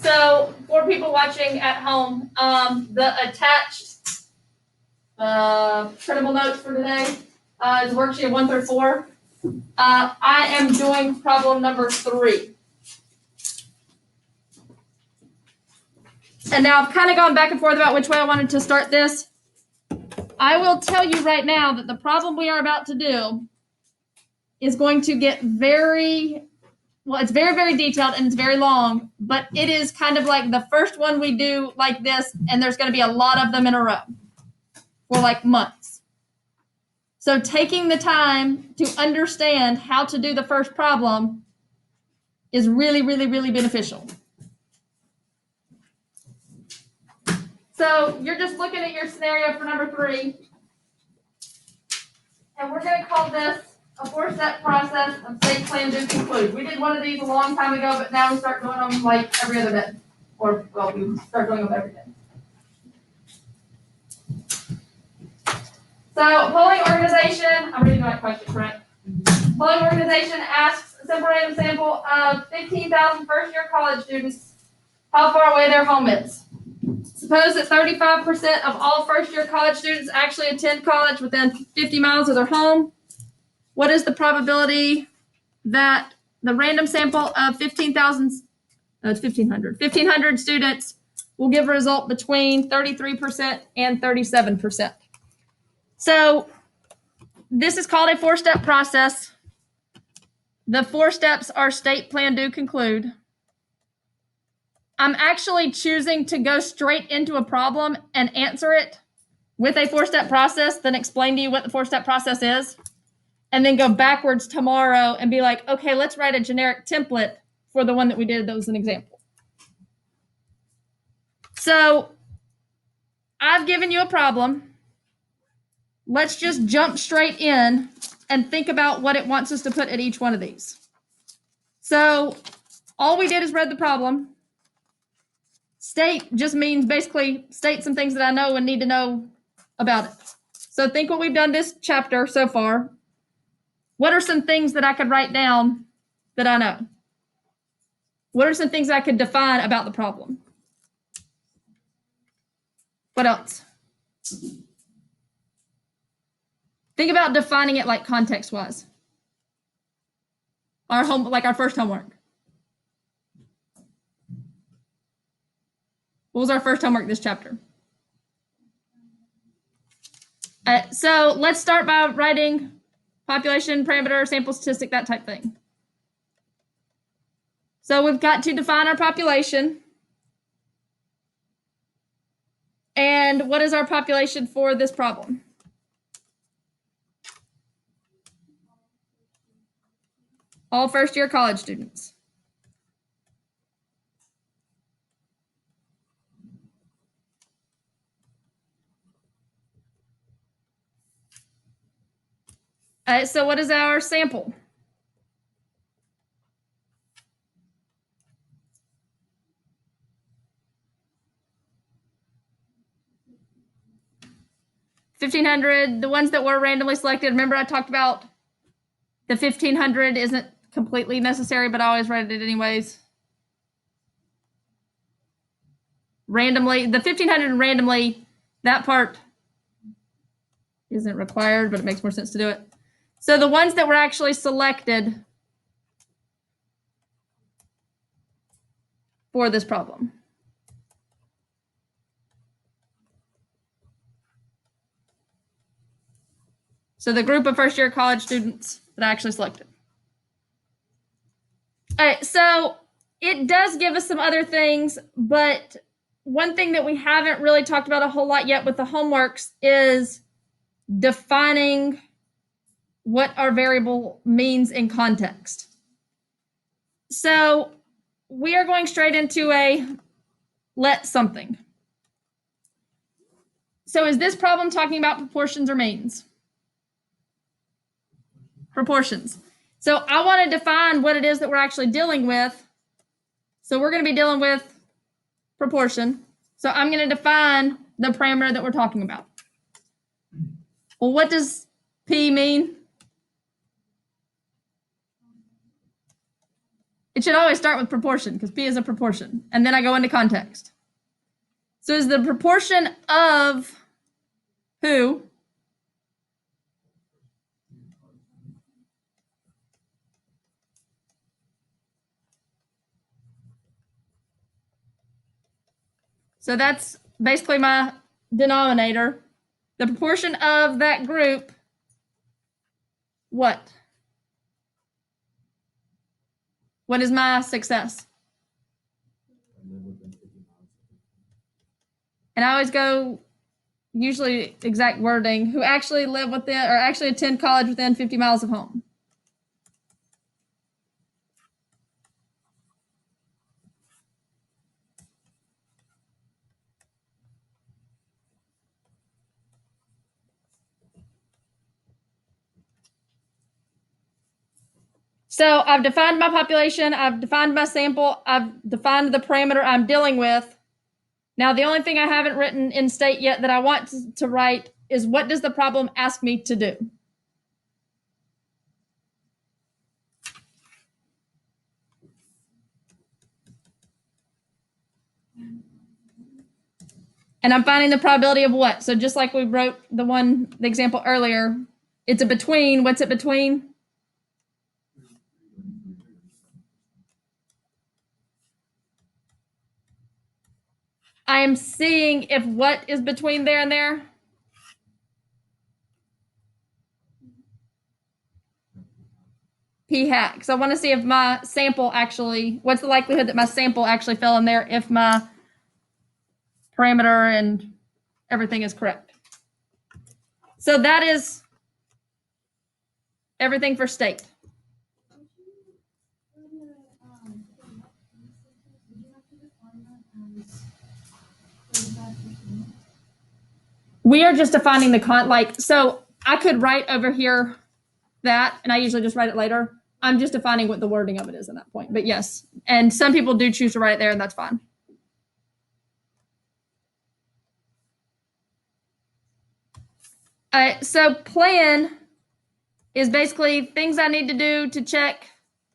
So for people watching at home, the attached printable notes for today is worksheet 1 through 4. I am doing problem number 3. And now I've kind of gone back and forth about which way I wanted to start this. I will tell you right now that the problem we are about to do is going to get it's very, very detailed and it's very long, but it is kind of like the first one we do like this, and there's going to be a lot of them in a row for like months. So taking the time to understand how to do the first problem is really, really, really beneficial. So you're just looking at your scenario for number 3, and we're going to call this a 4-step process of state plan to conclude. We did one of these a long time ago, but now we start doing them like every other day. We start doing them every day. So polling organization, I'm reading the right question, correct? Polling organization asks a simple random sample of 15,000 first-year college students how far away their home is. Suppose that 35% of all first-year college students actually attend college within 50 miles of their home. What is the probability that the random sample of 1,500 students will give a result between 33% and 37%? So this is called a 4-step process. The 4 steps are state plan do conclude. I'm actually choosing to go straight into a problem and answer it with a 4-step process, then explain to you what the 4-step process is, and then go backwards tomorrow and be like, okay, let's write a generic template for the one that we did that was an example. So I've given you a problem. Let's just jump straight in and think about what it wants us to put at each one of these. So all we did is read the problem. State just means basically state some things that I know and need to know about it. So think what we've done this chapter so far. What are some things that I could write down that I know? What are some things I could define about the problem? What else? Think about defining it like context-wise. Our first homework. What was our first homework this chapter? So let's start by writing population, parameter, sample statistic, that type thing. So we've got to define our population. And what is our population for this problem? All first-year college students. So what is our sample? $1,500, the ones that were randomly selected. Remember I talked about the 1,500 isn't completely necessary, but I always write it anyways. Randomly, the 1,500 and randomly, that part isn't required, but it makes more sense to do it. So the ones that were actually selected for this problem. So the group of first-year college students that I actually selected. All right, so it does give us some other things, but one thing that we haven't really talked about a whole lot yet with the homeworks is defining what our variable means in context. So we are going straight into a let something. So is this problem talking about proportions or means? Proportions. So I want to define what it is that we're actually dealing with. So we're going to be dealing with proportion. So I'm going to define the parameter that we're talking about. Well, what does P mean? It should always start with proportion because P is a proportion. And then I go into context. So is the proportion of who? So that's basically my denominator. The proportion of that group, what? What is my success? And I always go, usually exact wording, who actually live within or actually attend college within 50 miles of home. So I've defined my population, I've defined my sample, I've defined the parameter I'm dealing with. Now, the only thing I haven't written in state yet that I want to write is what does the problem ask me to do? And I'm finding the probability of what? So just like we wrote the example earlier, it's a between. What's it between? I am seeing if what is between there and there. P hat. So I want to see if my sample actually, what's the likelihood that my sample actually fell in there if my parameter and everything is correct. So that is everything for state. We are just defining the so I could write over here that, and I usually just write it later. I'm just defining what the wording of it is at that point. But yes, and some people do choose to write it there, and that's fine. So plan is basically things I need to do to check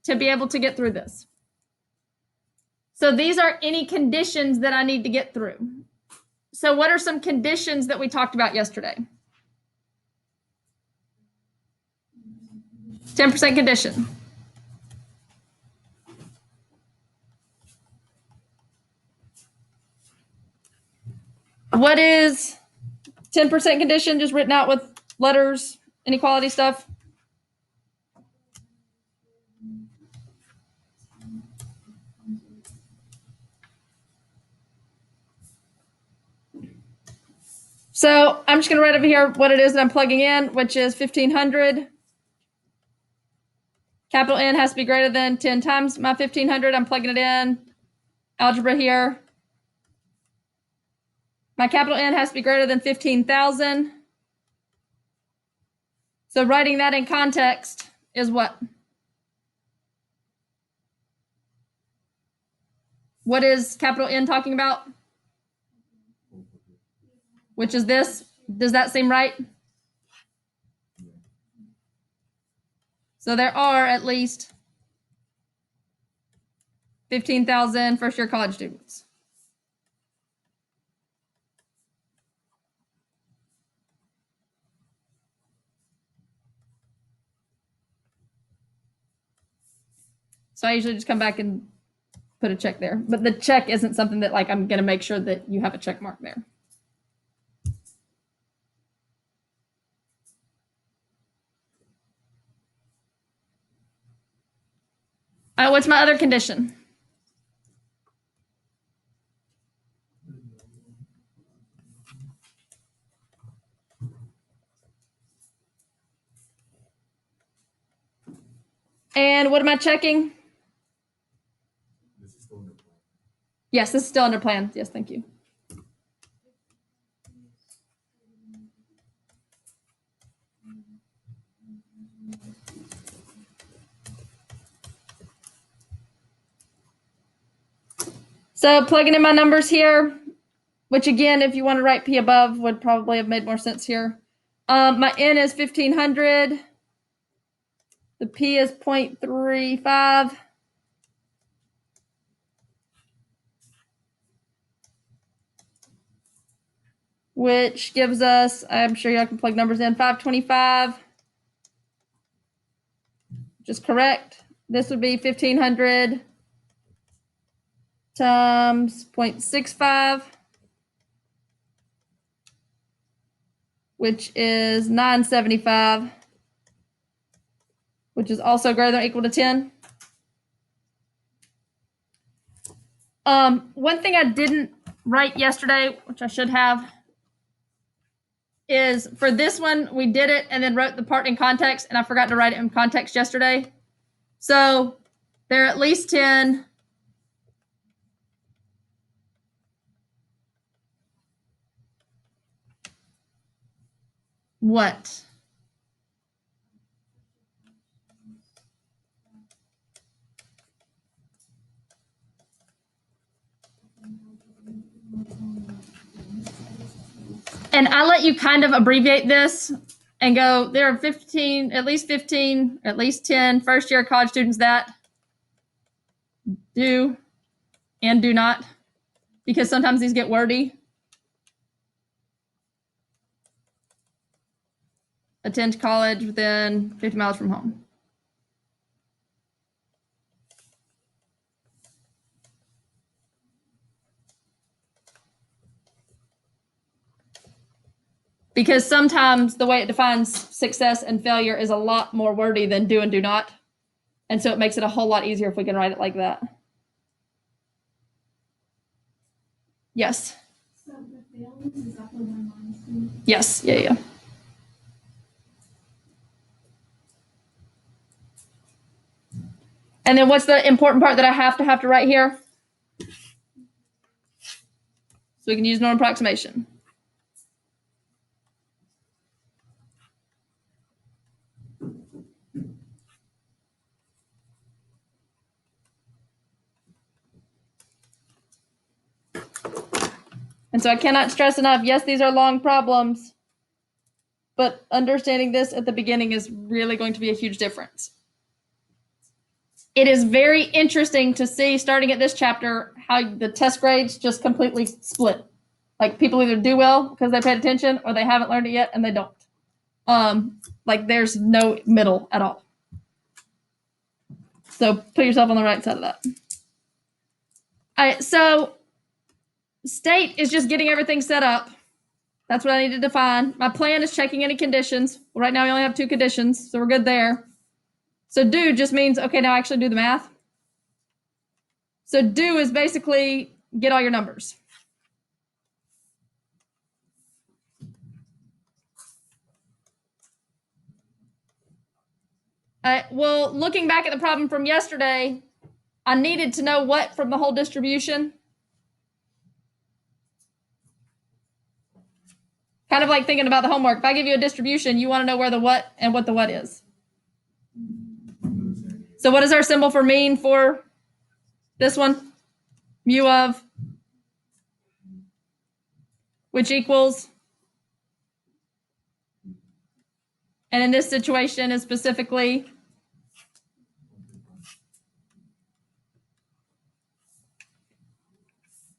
to be able to get through this. So these are any conditions that I need to get through. So what are some conditions that we talked about yesterday? 10% condition. What is 10% condition? Just written out with letters, inequality stuff. So I'm just going to write over here what it is that I'm plugging in, which is 1500. Capital N has to be greater than 10 times my 1500. I'm plugging it in. Algebra here. My capital N has to be greater than 15,000. So writing that in context is what? What is capital N talking about? Which is this. Does that seem right? So there are at least 15,000 first-year college students. So I usually just come back and put a check there. But the check isn't something that I'm going to make sure that you have a check mark there. What's my other condition? And what am I checking? Yes, this is still under plan. Yes, thank you. So plugging in my numbers here, which again, if you want to write P above, would probably have made more sense here. My N is 1500. The P is 0.35. which gives us, I'm sure y'all can plug numbers in, 525, which is correct. This would be 1,500 times 0.65, which is 975, which is also greater than or equal to 10. One thing I didn't write yesterday, which I should have, is for this one, we did it and then wrote the part in context, and I forgot to write it in context yesterday. So there are at least 10. What? And I let you kind of abbreviate this and go, there are 15, at least 15, at least 10 first year college students that do and do not, because sometimes these get wordy. Attend college within 50 miles from home. Because sometimes the way it defines success and failure is a lot more wordy than do and do not. And so it makes it a whole lot easier if we can write it like that. Yes. So the failures is that the 1 minus 2? Yes. Yeah. And then what's the important part that I have to write here? So we can use normal approximation. And so I cannot stress enough, yes, these are long problems, but understanding this at the beginning is really going to be a huge difference. It is very interesting to see, starting at this chapter, how the test grades just completely split. Like people either do well because they paid attention, or they haven't learned it yet and they don't. Like there's no middle at all. So put yourself on the right side of that. All right, so state is just getting everything set up. That's what I need to define. My plan is checking any conditions. Well, right now we only have 2 conditions, so we're good there. So do just means, okay, now actually do the math. So do is basically get all your numbers. Well, looking back at the problem from yesterday, I needed to know what from the whole distribution. Kind of like thinking about the homework. If I give you a distribution, you want to know where the what and what the what is. So what is our symbol for mean for this one? Mu of, which equals, and in this situation is specifically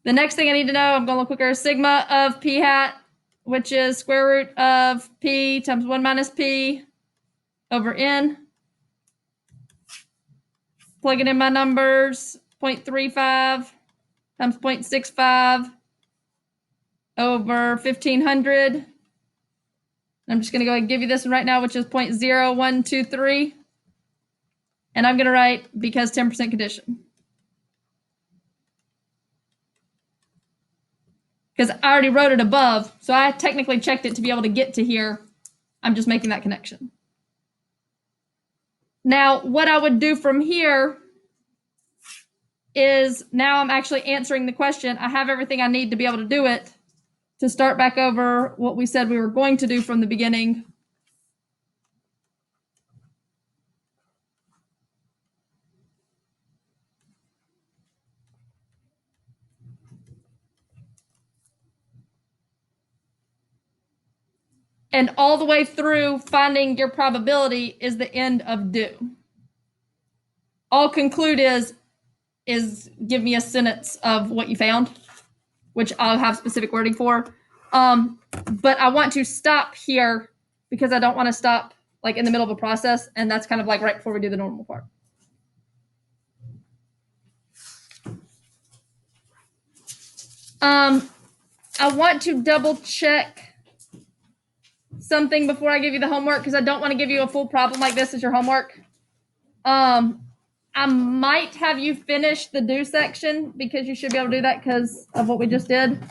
the next thing I need to know, I'm going a little quicker, sigma of p hat, which is square root of p times 1 minus p over n. Plugging in my numbers, 0.35 times 0.65 over 1,500. I'm just going to go ahead and give you this one right now, which is 0.0123. And I'm going to write because 10% condition. Because I already wrote it above, so I technically checked it to be able to get to here. I'm just making that connection. Now, what I would do from here is now I'm actually answering the question. I have everything I need to be able to do it, to start back over what we said we were going to do from the beginning. And all the way through finding your probability is the end of do. All conclude is give me a sentence of what you found, which I'll have specific wording for. But I want to stop here because I don't want to stop like in the middle of a process, and that's kind of like right before we do the normal part. I want to double check something before I give you the homework because I don't want to give you a full problem like this as your homework. I might have you finish the do section because you should be able to do that because of what we just did.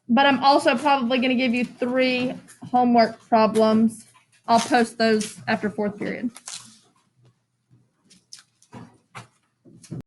But I'm also probably going to give you 3 homework problems. I'll post those after 4th period.